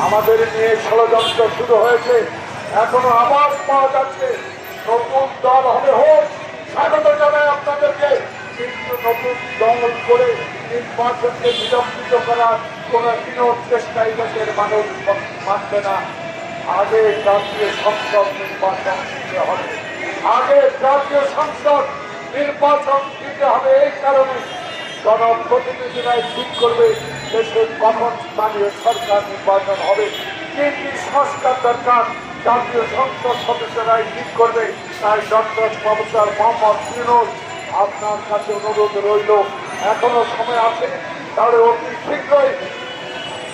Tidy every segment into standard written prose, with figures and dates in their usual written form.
আমাদের নিয়ে ষড়যন্ত্র শুরু হয়েছে, এখনো আওয়াজ পাওয়া যাচ্ছে নতুন দল হবে হোক, স্বাগত জানাই আপনাদেরকে। কিন্তু নতুন দল করে নির্বাচনকে বিলম্বিত করার কোন বিনোদ চেষ্টাই দেশের মানুষ মানবে না। আগে জাতীয় সংসদ নির্বাচন দিতে হবে, আগে জাতীয় সংসদ নির্বাচন দিতে হবে। এই কারণে জনপ্রতিনিধিরাই ঠিক করবে দেশে কখন স্থানীয় সরকার নির্বাচন হবে, কি কি সংস্কার দরকার জাতীয় সংসদ সদস্যরাই ঠিক করবে। তাই ডক্টর প্রফেসর মোহাম্মদ ইউনূস আপনার কাছে অনুরোধ রইল, এখনো সময় আছে, তাহলে অতি শীঘ্রই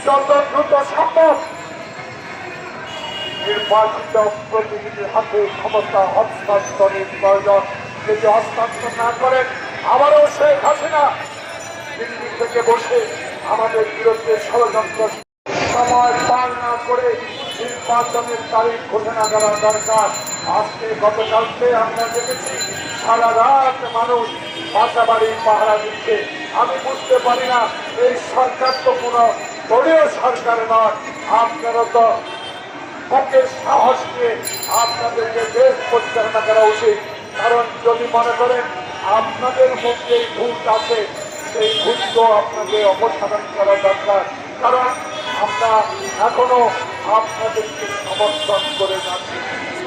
যত দ্রুত সম্ভব নির্বাচিত প্রতিনিধির হাতে ক্ষমতা হস্তান্তরের প্রয়োজন। যদি হস্তান্তর না করেন, আবারও শেখ হাসিনা দিল্লি থেকে বসে আমাদের বিরুদ্ধে ষড়যন্ত্র। সময় পার না করে নির্বাচনের তারিখ ঘোষণা করা দরকার। আজকে গতকালকে আমরা দেখেছি সারা রাত মানুষ বাসা বাড়ি পাহারা দিচ্ছে। আমি বুঝতে পারি না, এই সরকার তো কোনো দলীয় সরকার নয়। আপনারা তো বুকের সাহস নিয়ে আপনাদেরকে দেশ পরিচালনা করা উচিত। কারণ যদি মনে করেন আপনাদের মধ্যে ভূত আছে, সেই ভূতকে আপনাদের অপসারণ করা দরকার। কারণ আমরা এখনো আপনাদেরকে সমর্থন করে যাচ্ছি।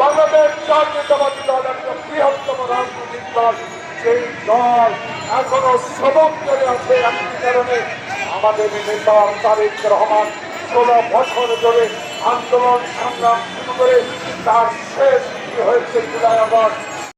বাংলাদেশ জাতীয়তাবাদী দল একটা বৃহত্তম রাজনৈতিক দল, সেই দল এখনো সবক করে আছে। একটি কারণে আমাদের নেতা তারেক রহমান 16 বছর ধরে আন্দোলন সংগ্রাম শুরু করে তার শেষ হয়েছে জুলাই আগস্ট